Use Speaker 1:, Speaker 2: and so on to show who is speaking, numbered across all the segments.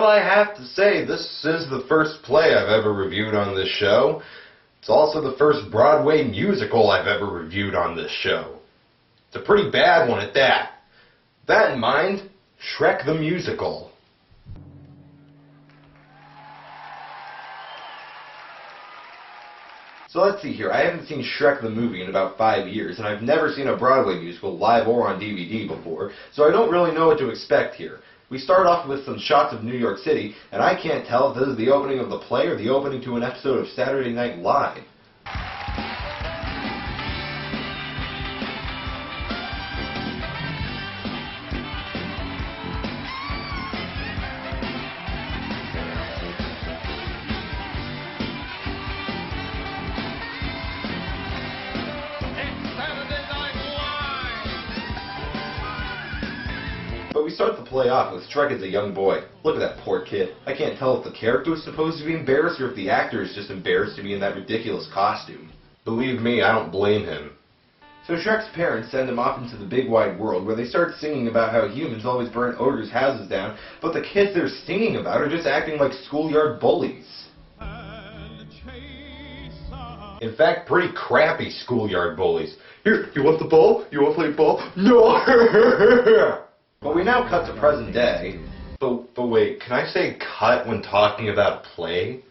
Speaker 1: I have to say, this is the first play I've ever reviewed on this show. It's also the first Broadway musical I've ever reviewed on this show. It's a pretty bad one at that. That in mind, Shrek the Musical. So let's see here, I haven't seen Shrek the movie in about 5 years, and I've never seen a Broadway musical, live or on DVD before, so I don't really know what to expect here. We start off with some shots of New York City, and I can't tell if this is the opening of the play or the opening to an episode of Saturday Night Live. But we start the play off with Shrek as a young boy. Look at that poor kid. I can't tell if the character was supposed to be embarrassed or if the actor is just embarrassed to be in that ridiculous costume. Believe me, I don't blame him. So Shrek's parents send him off into the big wide world where they start singing about how humans always burn ogres' houses down, but the kids they're singing about are just acting like schoolyard bullies. In fact, pretty crappy schoolyard bullies. Here, you want the ball? You want to play ball? No! But we now cut to present day. But wait, can I say cut when talking about play?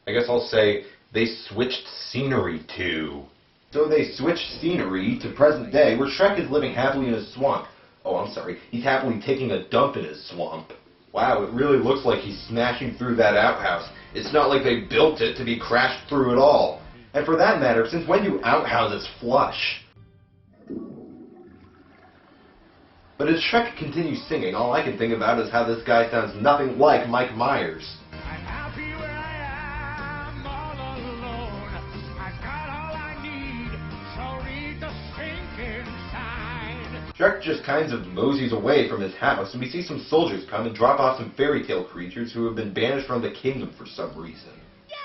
Speaker 1: I guess I'll say they switched scenery to. So they switched scenery to present day where Shrek is living happily in his swamp. Oh, I'm sorry, he's happily taking a dump in his swamp. Wow, it really looks like he's smashing through that outhouse. It's not like they built it to be crashed through at all. And for that matter, since when do outhouses flush? But as Shrek continues singing, all I can think about is how this guy sounds nothing like Mike Myers.
Speaker 2: I'm happy where I am, all alone. I've got all I need, so read the stinking sign.
Speaker 1: Shrek just kind of moseys away from his house, and we see some soldiers come and drop off some fairy tale creatures who have been banished from the kingdom for some reason.
Speaker 3: Yeah,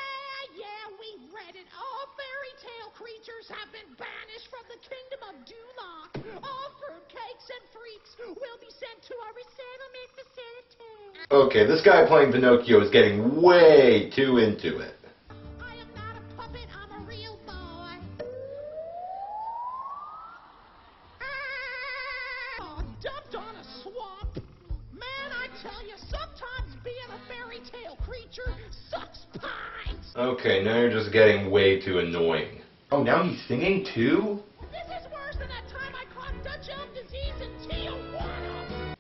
Speaker 3: we read it. All fairy tale creatures have been banished from the kingdom of Duloc. All fruitcakes and freaks will be sent to a resettlement facility.
Speaker 1: Okay, this guy playing Pinocchio is getting way too into it.
Speaker 3: I am not a puppet, I'm a real boy. Oh, dumped on a swamp. Man, I tell you, sometimes being a fairy tale creature sucks pines.
Speaker 1: Okay, now you're just getting way too annoying. Oh, now he's singing too?
Speaker 3: This is worse than that time I caught Dutch elm disease in Tijuana.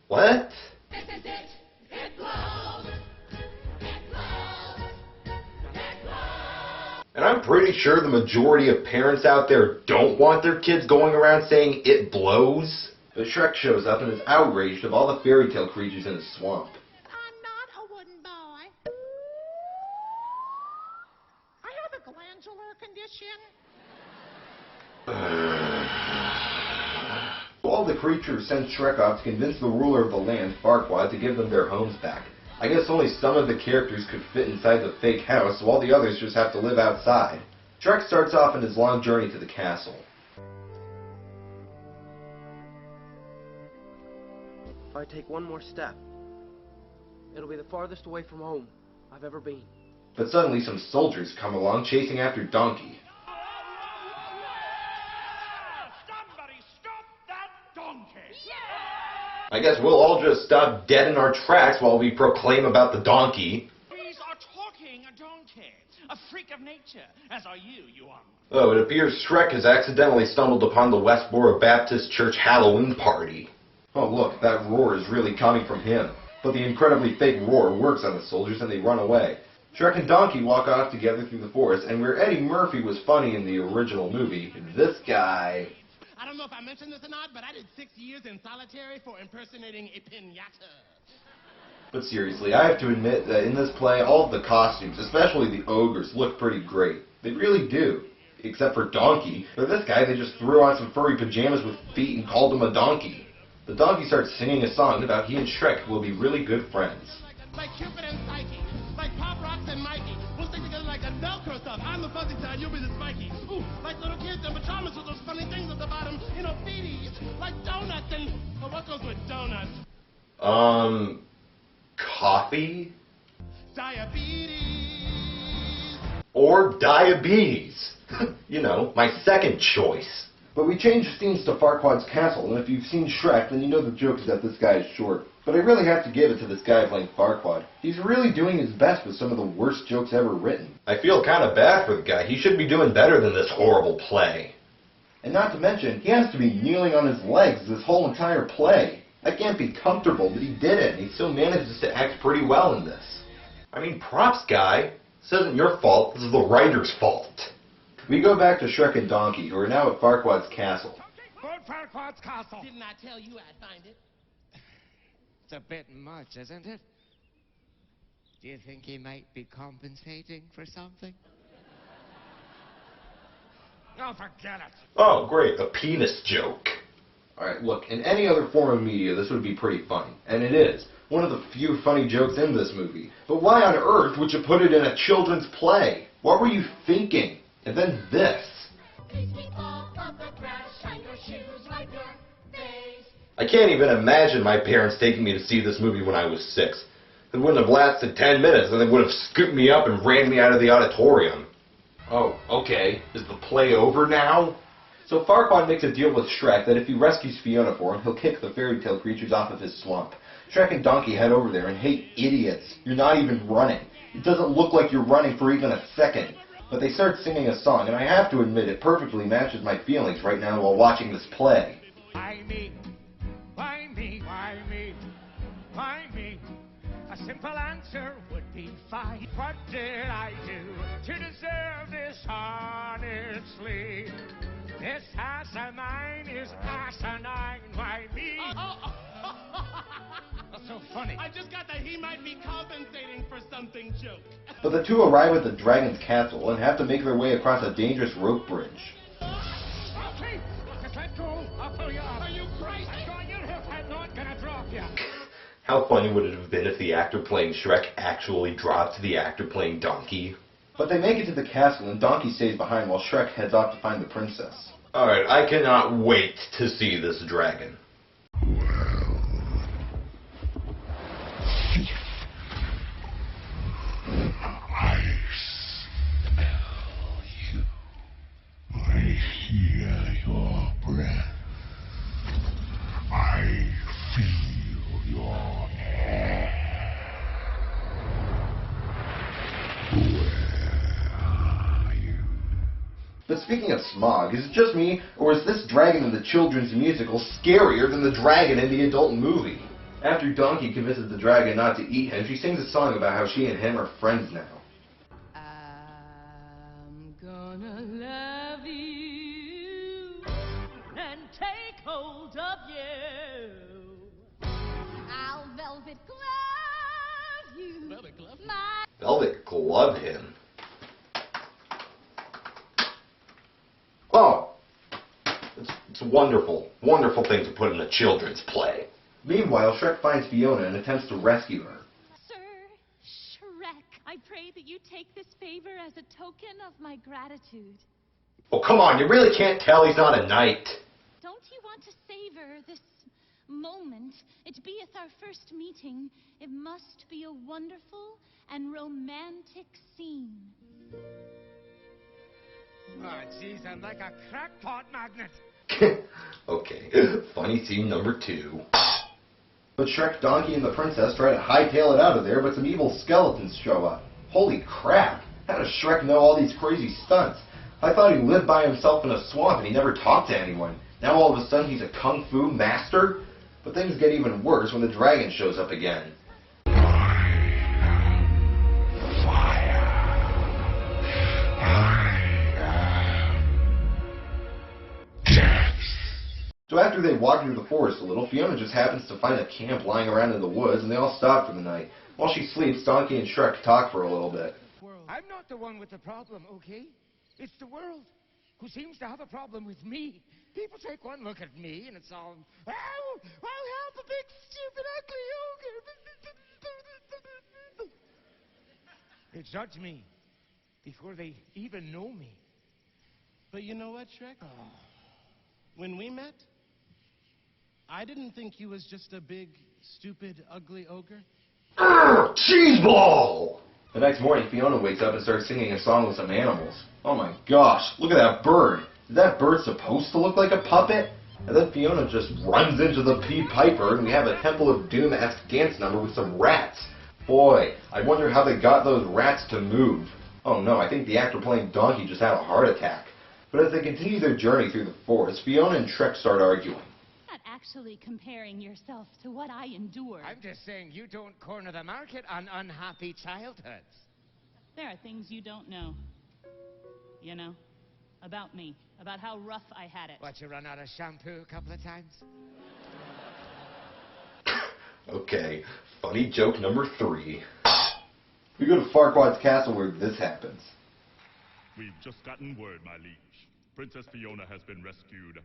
Speaker 1: What?
Speaker 3: This is it. It blows. It blows. It blows.
Speaker 1: And I'm pretty sure the majority of parents out there don't want their kids going around saying it blows. But Shrek shows up and is outraged of all the fairy tale creatures in his swamp.
Speaker 3: I'm not a wooden boy. I have a glandular condition.
Speaker 1: All the creatures send Shrek off to convince the ruler of the land, Farquaad, to give them their homes back. I guess only some of the characters could fit inside the fake house, so all the others just have to live outside. Shrek starts off on his long journey to the castle.
Speaker 4: If I take one more step, it'll be the farthest away from home I've ever been.
Speaker 1: But suddenly some soldiers come along chasing after Donkey.
Speaker 2: Somebody stop that donkey!
Speaker 1: I guess we'll all just stop dead in our tracks while we proclaim about the donkey.
Speaker 2: These are talking a donkey, a freak of nature, as are you, you are.
Speaker 1: Oh, it appears Shrek has accidentally stumbled upon the Westboro Baptist Church Halloween party. Oh look, that roar is really coming from him. But the incredibly fake roar works on the soldiers and they run away. Shrek and Donkey walk off together through the forest, and where Eddie Murphy was funny in the original movie, this guy...
Speaker 5: I don't know if I mentioned this or not, but I did 6 years in solitary for impersonating a piñata.
Speaker 1: But seriously, I have to admit that in this play, all of the costumes, especially the ogres, look pretty great. They really do. Except for Donkey. For this guy, they just threw on some furry pajamas with feet and called him a donkey. The donkey starts singing a song about he and Shrek will be really good friends.
Speaker 5: Like Cupid and Psyche, like Pop Rocks and Mikey. We'll stick together like a Velcro stuff. I'm the fuzzy side, you'll be the spiky. Ooh, like little kids in pajamas with those funny things at the bottom, feeties, like donuts and... Oh, what goes with donuts?
Speaker 1: Coffee?
Speaker 5: Diabetes.
Speaker 1: Or diabetes. You know, my second choice.
Speaker 6: But we changed scenes to Farquaad's castle, and if you've seen Shrek, then you know the joke is that this guy is short. But I really have to give it to this guy playing Farquaad. He's really doing his best with some of the worst jokes ever written.
Speaker 1: I feel kind of bad for the guy. He should be doing better than this horrible play.
Speaker 6: And not to mention, he has to be kneeling on his legs this whole entire play. I can't be comfortable, but he did it, and he still manages to act pretty well in this.
Speaker 1: I mean, props, guy. This isn't your fault. This is the writer's fault.
Speaker 6: We go back to Shrek and Donkey, who are now at Farquaad's castle.
Speaker 2: Good Farquaad's castle.
Speaker 5: Didn't I tell you I'd find it?
Speaker 7: It's a bit much, isn't it? Do you think he might be compensating for something?
Speaker 2: Oh, forget it.
Speaker 1: Oh, great. A penis joke.
Speaker 6: Alright, look, in any other form of media, this would be pretty funny. And it is. One of the few funny jokes in this movie. But why on earth would you put it in a children's play? What were you thinking? And then this.
Speaker 1: I can't even imagine my parents taking me to see this movie when I was 6. It wouldn't have lasted 10 minutes, and they would have scooped me up and ran me out of the auditorium. Oh, okay. Is the play over now?
Speaker 6: So Farquaad makes a deal with Shrek that if he rescues Fiona for him, he'll kick the fairy tale creatures off of his swamp. Shrek and Donkey head over there and hey, idiots, you're not even running. It doesn't look like you're running for even a second. But they start singing a song, and I have to admit it perfectly matches my feelings right now while watching this play.
Speaker 2: Why me? Why me? Why me? Why me? A simple answer would be fine. What did I do to deserve this honestly? This ass of mine is asinine. Why me? That's so funny.
Speaker 5: I just got that he might be compensating for something joke.
Speaker 6: But the two arrive at the dragon's castle and have to make their way across a dangerous rope bridge.
Speaker 2: Okay, just let go. I'll pull you up.
Speaker 5: Are you crazy?
Speaker 2: I'm going in here. I'm not gonna drop you.
Speaker 1: How funny would it have been if the actor playing Shrek actually dropped the actor playing Donkey?
Speaker 6: But they make it to the castle and Donkey stays behind while Shrek heads off to find the princess.
Speaker 1: Alright, I cannot wait to see this dragon.
Speaker 2: I smell you. I hear your breath. I feel your hair. Where are you?
Speaker 6: But speaking of smog, is it just me, or is this dragon in the children's musical scarier than the dragon in the adult movie? After Donkey convinces the dragon not to eat him, she sings a song about how she and him are friends now.
Speaker 3: I'm gonna love you and take hold of you. I'll velvet glove you.
Speaker 5: Velvet glove?
Speaker 3: My
Speaker 1: Velvet glove him. Oh! It's a wonderful, wonderful thing to put in a children's play.
Speaker 6: Meanwhile, Shrek finds Fiona and attempts to rescue her.
Speaker 3: Sir Shrek, I pray that you take this favor as a token of my gratitude.
Speaker 1: Oh, come on, you really can't tell he's not a knight.
Speaker 3: Don't you want to savor this moment? It beeth our first meeting. It must be a wonderful and romantic scene.
Speaker 2: Oh, jeez, I'm like a crackpot magnet.
Speaker 1: Okay, funny scene number 2.
Speaker 6: But Shrek, Donkey, and the princess try to hightail it out of there, but some evil skeletons show up. Holy crap! How does Shrek know all these crazy stunts? I thought he lived by himself in a swamp and he never talked to anyone. Now all of a sudden he's a kung fu master? But things get even worse when the dragon shows up again. So after they walk through the forest a little, Fiona just happens to find a camp lying around in the woods, and they all stop for the night. While she sleeps, Donkey and Shrek talk for a little bit.
Speaker 2: I'm not the one with the problem, okay? It's the world who seems to have a problem with me. People take one look at me and it's all, oh, I'll help a big stupid ugly ogre. They judge me before they even know me.
Speaker 5: But you know what, Shrek? When we met, I didn't think he was just a big, stupid, ugly ogre.
Speaker 1: Cheeseball!
Speaker 6: The next morning, Fiona wakes up and starts singing a song with some animals. Oh my gosh, look at that bird. Is that bird supposed to look like a puppet? And then Fiona just runs into the Pea Piper, and we have a Temple of Doom-esque dance number with some rats. Boy, I wonder how they got those rats to move. Oh no, I think the actor playing Donkey just had a heart attack. But as they continue their journey through the forest, Fiona and Shrek start arguing.
Speaker 8: Not actually comparing yourself to what I endured.
Speaker 7: I'm just saying you don't corner the market on unhappy childhoods.
Speaker 8: There are things you don't know. You know? About me. About how rough I had it.
Speaker 7: What, you run out of shampoo a couple of times?
Speaker 1: Okay, funny joke number 3.
Speaker 6: We go to Farquaad's castle where this happens.
Speaker 9: We've just gotten word, my liege. Princess Fiona has been rescued.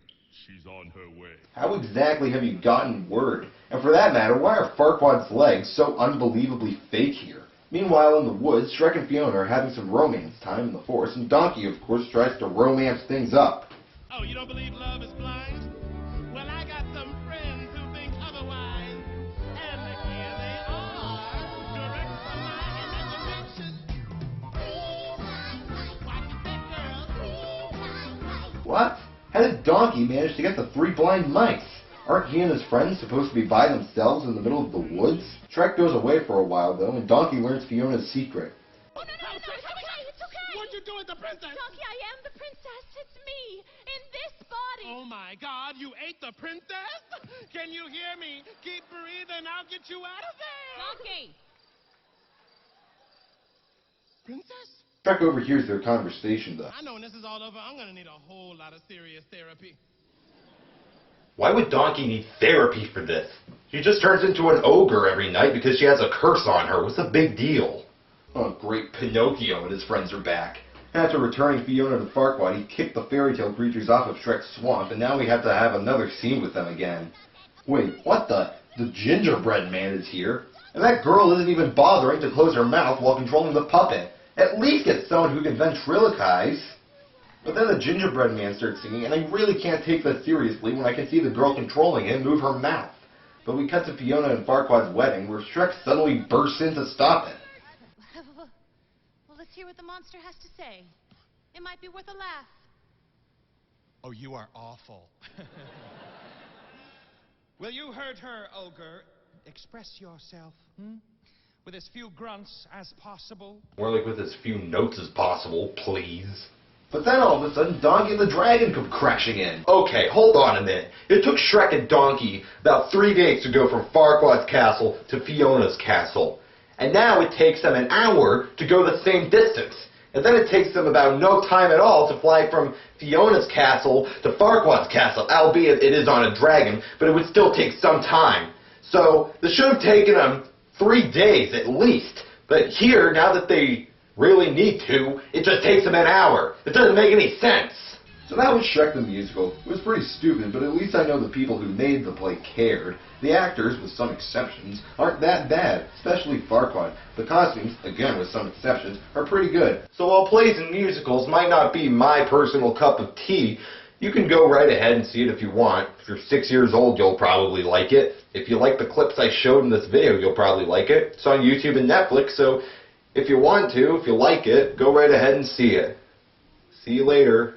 Speaker 9: She's on her way.
Speaker 6: How exactly have you gotten word? And for that matter, why are Farquaad's legs so unbelievably fake here? Meanwhile, in the woods, Shrek and Fiona are having some romance time in the forest, and Donkey, of course, tries to romance things up.
Speaker 5: Oh, you don't believe love is blind? Well, I got some friends who think otherwise. And here they are, direct from my imagination. Watch that, girl.
Speaker 6: What? How did Donkey manage to get the 3 blind mice? Aren't he and his friends supposed to be by themselves in the middle of the woods? Shrek goes away for a while, though, and Donkey learns Fiona's secret.
Speaker 3: Oh, no, it's okay, it's okay.
Speaker 5: What'd you do with the princess?
Speaker 3: Donkey, I am the princess. It's me, in this body.
Speaker 5: Oh my God, you ate the princess? Can you hear me? Keep breathing, I'll get you out of there.
Speaker 8: Donkey!
Speaker 5: Princess?
Speaker 6: Shrek overhears their conversation, though.
Speaker 5: I know when this is all over, I'm gonna need a whole lot of serious therapy.
Speaker 1: Why would Donkey need therapy for this? She just turns into an ogre every night because she has a curse on her. What's the big deal? Oh, great, Pinocchio and his friends are back. After returning Fiona to Farquaad, he kicked the fairy tale creatures off of Shrek's swamp, and now we have to have another scene with them again. Wait, what the? The gingerbread man is here? And that girl isn't even bothering to close her mouth while controlling the puppet. At least get someone who can ventriloquize. But then the gingerbread man starts singing, and I really can't take that seriously when I can see the girl controlling him move her mouth. But we cut to Fiona and Farquaad's wedding, where Shrek suddenly bursts in to stop it.
Speaker 8: Well, let's hear what the monster has to say. It might be worth a laugh.
Speaker 2: Oh, you are awful. Will you hurt her, ogre? Express yourself, with as few grunts as possible.
Speaker 1: More like with as few notes as possible, please.
Speaker 6: But then all of a sudden, Donkey and the dragon come crashing in.
Speaker 1: Okay, hold on a minute. It took Shrek and Donkey about 3 days to go from Farquaad's castle to Fiona's castle. And now it takes them an hour to go the same distance. And then it takes them about no time at all to fly from Fiona's castle to Farquaad's castle, albeit it is on a dragon, but it would still take some time. So this should have taken them 3 days at least. But here, now that they really need to, it just takes them an hour. It doesn't make any sense.
Speaker 6: So that was Shrek the Musical. It was pretty stupid, but at least I know the people who made the play cared. The actors, with some exceptions, aren't that bad, especially Farquaad. The costumes, again with some exceptions, are pretty good.
Speaker 1: So while plays and musicals might not be my personal cup of tea, you can go right ahead and see it if you want. If you're 6 years old, you'll probably like it. If you like the clips I showed in this video, you'll probably like it. It's on YouTube and Netflix, so if you want to, if you like it, go right ahead and see it. See you later.